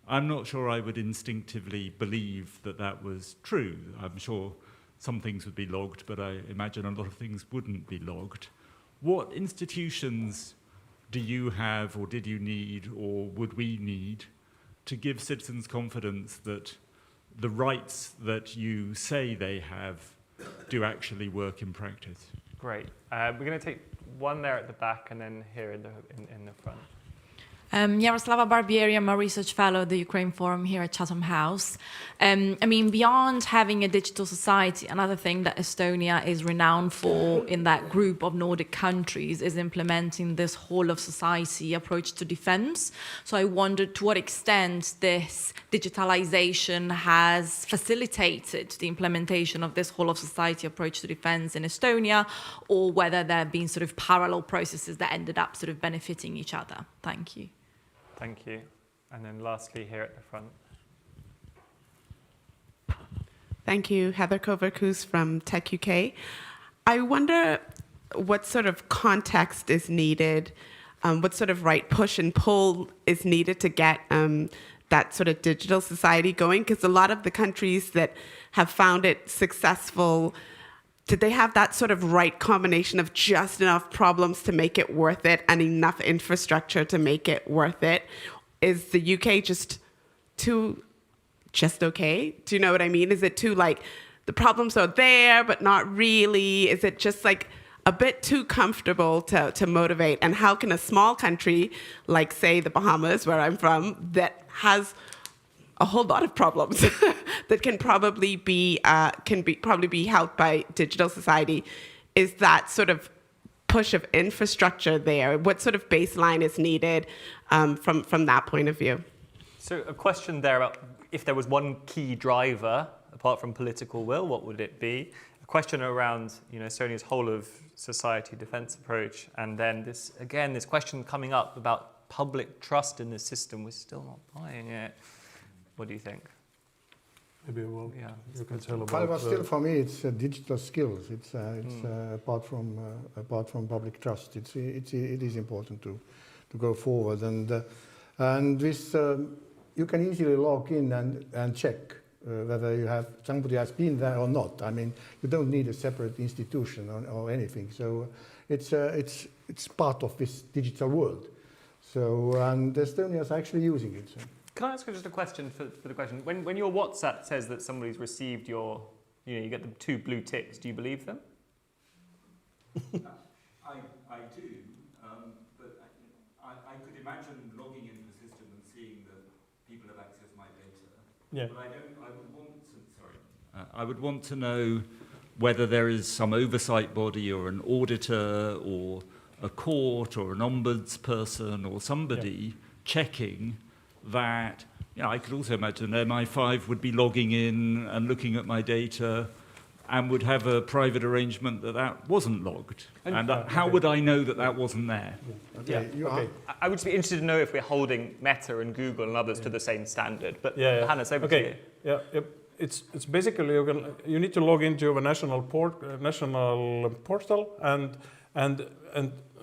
[SPEAKER 11] I'm not sure I would instinctively believe that that was true. I'm sure some things would be logged, but I imagine a lot of things wouldn't be logged. What institutions do you have, or did you need, or would we need to give citizens confidence that the rights that you say they have do actually work in practice?
[SPEAKER 1] Great. We're going to take one there at the back and then here in the front.
[SPEAKER 12] Yaroslava Barbieri, I'm a research fellow at the Ukraine Forum here at Chatham House. I mean, beyond having a digital society, another thing that Estonia is renowned for in that group of Nordic countries is implementing this whole of society approach to defense. So I wondered to what extent this digitalization has facilitated the implementation of this whole of society approach to defense in Estonia, or whether there have been sort of parallel processes that ended up sort of benefiting each other. Thank you.
[SPEAKER 1] Thank you. And then lastly here at the front.
[SPEAKER 13] Thank you. Heather Kovakus from Tech UK. I wonder what sort of context is needed, what sort of right push and pull is needed to get that sort of digital society going, because a lot of the countries that have found it successful, did they have that sort of right combination of just enough problems to make it worth it and enough infrastructure to make it worth it? Is the UK just okay? Do you know what I mean? Is it too like, the problems are there, but not really? Is it just like a bit too comfortable to motivate? And how can a small country like, say, the Bahamas, where I'm from, that has a whole lot of problems that can probably be helped by digital society, is that sort of push of infrastructure there? What sort of baseline is needed from that point of view?
[SPEAKER 1] So a question there about if there was one key driver apart from political will, what would it be? A question around, Estonia's whole of society defence approach, and then this question coming up about public trust in the system. We're still not buying it. What do you think?
[SPEAKER 4] Maybe you can tell about.
[SPEAKER 3] But still, for me, it's digital skills. It's apart from public trust. It is important to go forward, and this you can easily log in and check whether somebody has been there or not. I mean, you don't need a separate institution or anything. So it's part of this digital world. So and Estonia is actually using it. So.
[SPEAKER 1] Can I ask you just a question for the question? When your WhatsApp says that somebody's received your, you get the 2 blue ticks, do you believe them?
[SPEAKER 11] I do, but I could imagine logging into the system and seeing that people have accessed my data.
[SPEAKER 4] Yeah.
[SPEAKER 11] But I would want to know whether there is some oversight body or an auditor or a court or an ombudsperson or somebody checking that. I could also imagine MI5 would be logging in and looking at my data and would have a private arrangement that wasn't logged. And how would I know that wasn't there?
[SPEAKER 1] I would be interested to know if we're holding Meta and Google and others to the same standard. But Hannes, over to you.
[SPEAKER 4] It's basically you need to log into a national portal, and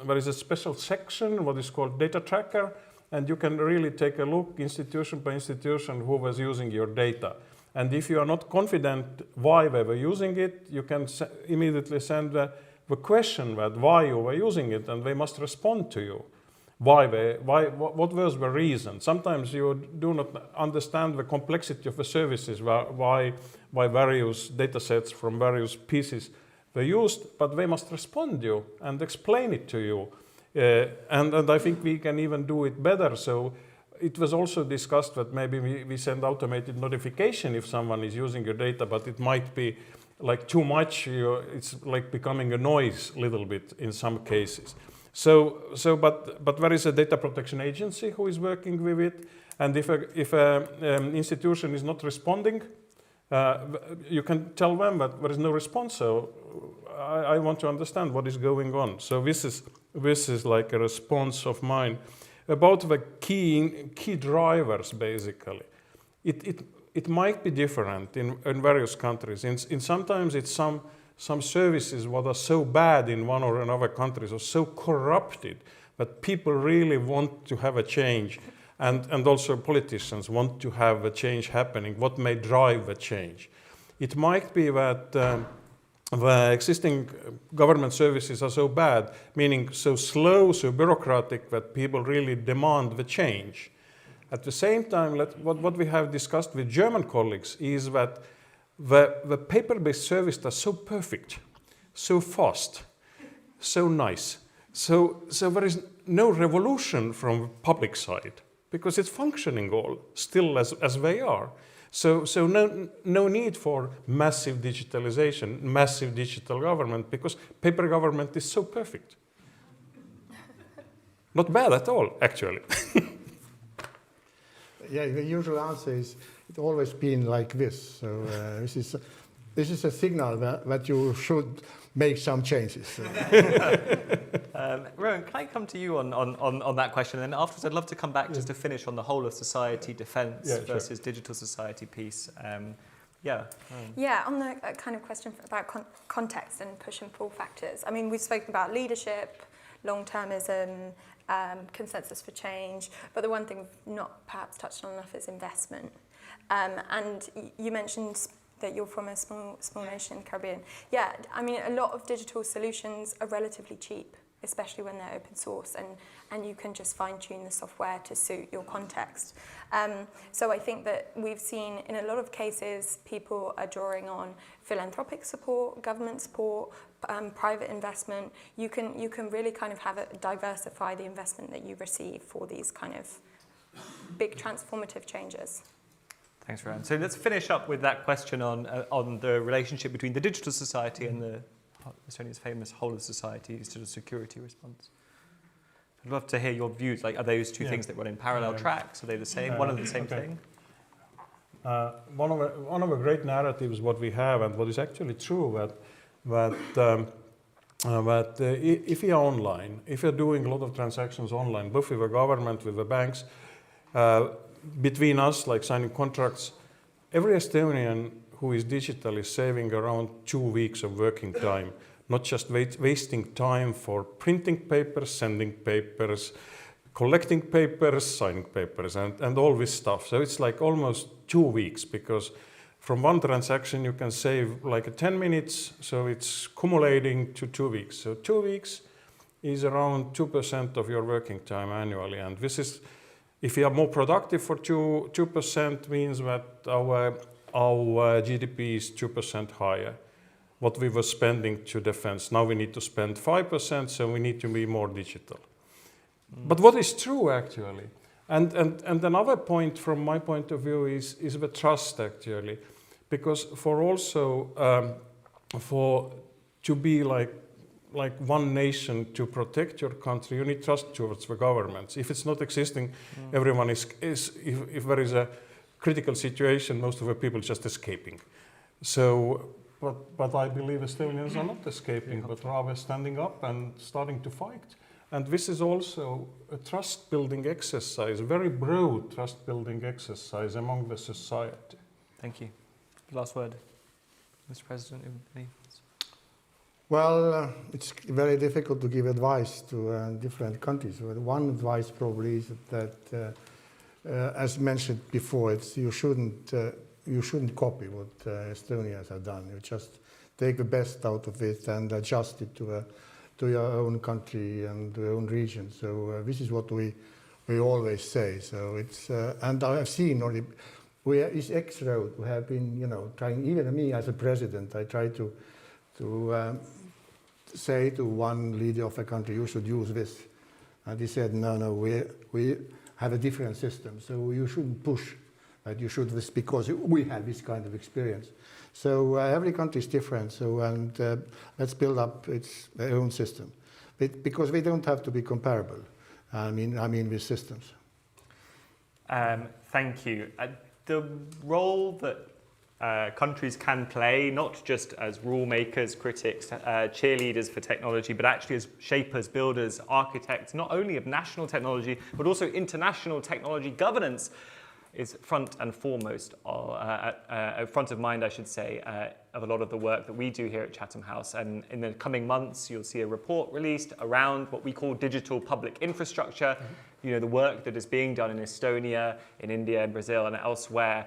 [SPEAKER 4] there is a special section what is called data tracker, and you can really take a look institution by institution who was using your data. And if you are not confident why they were using it, you can immediately send the question that why you were using it, and they must respond to you. What was the reason? Sometimes you do not understand the complexity of the services, why various data sets from various pieces were used, but they must respond to you and explain it to you. And I think we can even do it better. So it was also discussed that maybe we send automated notification if someone is using your data, but it might be like too much. It's like becoming a noise a little bit in some cases. But there is a data protection agency who is working with it, and if an institution is not responding, you can tell them that there is no response. So I want to understand what is going on. So this is like a response of mine about the key drivers. Basically, it might be different in various countries. In sometimes it's some services what are so bad in one or another countries or so corrupted that people really want to have a change, and also politicians want to have a change happening. What may drive the change? It might be that the existing government services are so bad, meaning so slow, so bureaucratic, that people really demand the change. At the same time, what we have discussed with German colleagues is that the paper-based services are so perfect, so fast, so nice. So there is no revolution from the public side because it's functioning all still as they are. So no need for massive digitalization, massive digital government, because paper government is so perfect. Not bad at all, actually.
[SPEAKER 3] Yeah, the usual answer is it's always been like this. So this is a signal that you should make some changes.
[SPEAKER 1] Rowan, can I come to you on that question? And then afterwards, I'd love to come back just to finish on the whole of society defence versus digital society piece. Yeah.
[SPEAKER 5] Yeah, on the kind of question about context and push and pull factors. I mean, we've spoken about leadership, long-termism, consensus for change, but the one thing we've not perhaps touched on enough is investment. And you mentioned that you're from a small nation in the Caribbean. Yeah, I mean, a lot of digital solutions are relatively cheap, especially when they're open source, and you can just fine-tune the software to suit your context. So I think that we've seen in a lot of cases people are drawing on philanthropic support, government support, private investment. You can really kind of have it diversify the investment that you receive for these kind of big transformative changes.
[SPEAKER 1] Thanks, Rowan. So let's finish up with that question on the relationship between the digital society and the Estonia's famous whole of society sort of security response. I'd love to hear your views. Like, are those two things that run in parallel tracks? Are they the same? One and the same thing?
[SPEAKER 4] One of the great narratives what we have, and what is actually true, that if you're online, if you're doing a lot of transactions online, both with the government, with the banks, between us, like signing contracts, every Estonian who is digital is saving around 2 weeks of working time, not just wasting time for printing papers, sending papers, collecting papers, signing papers, and all this stuff. So it's like almost 2 weeks, because from one transaction you can save like 10 minutes, so it's accumulating to 2 weeks. So 2 weeks is around 2% of your working time annually, and this is, if you are more productive for 2% means that our GDP is 2% higher, what we were spending to defense. Now we need to spend 5%, so we need to be more digital. But what is true actually, and another point from my point of view is the trust actually, because for also for to be like one nation to protect your country, you need trust towards the governments. If it's not existing, everyone is if there is a critical situation, most of the people just escaping. So, but I believe Estonians are not escaping, but rather standing up and starting to fight. And this is also a trust-building exercise, a very broad trust-building exercise among the society.
[SPEAKER 1] Thank you. Last word, Mr. President.
[SPEAKER 3] Well, it's very difficult to give advice to different countries. One advice probably is that, as mentioned before, you shouldn't copy what Estonians have done. You just take the best out of it and adjust it to your own country and your own region. So this is what we always say. So it's and I have seen already. Is X road. We have been, trying. Even me as a president, I try to say to one leader of a country, you should use this, and he said, no, we have a different system, so you shouldn't push that you should this because we have this kind of experience. So every country is different. So let's build up their own system, because we don't have to be comparable. I mean with systems.
[SPEAKER 1] Thank you. The role that countries can play, not just as rule makers, critics, cheerleaders for technology, but actually as shapers, builders, architects, not only of national technology, but also international technology governance, is front and foremost, front of mind, I should say, of a lot of the work that we do here at Chatham House. And in the coming months, you'll see a report released around what we call digital public infrastructure, the work that is being done in Estonia, in India, in Brazil, and elsewhere,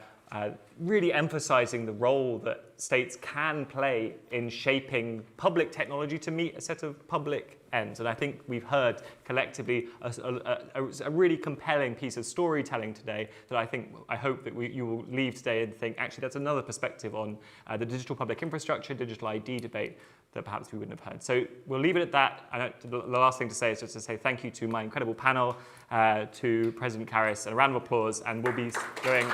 [SPEAKER 1] really emphasizing the role that states can play in shaping public technology to meet a set of public ends. And I think we've heard collectively a really compelling piece of storytelling today that I hope that you will leave today and think, actually, that's another perspective on the digital public infrastructure, digital ID debate that perhaps we wouldn't have heard. So we'll leave it at that. And the last thing to say is just to say thank you to my incredible panel, to President Karis, and a round of applause, and we'll be going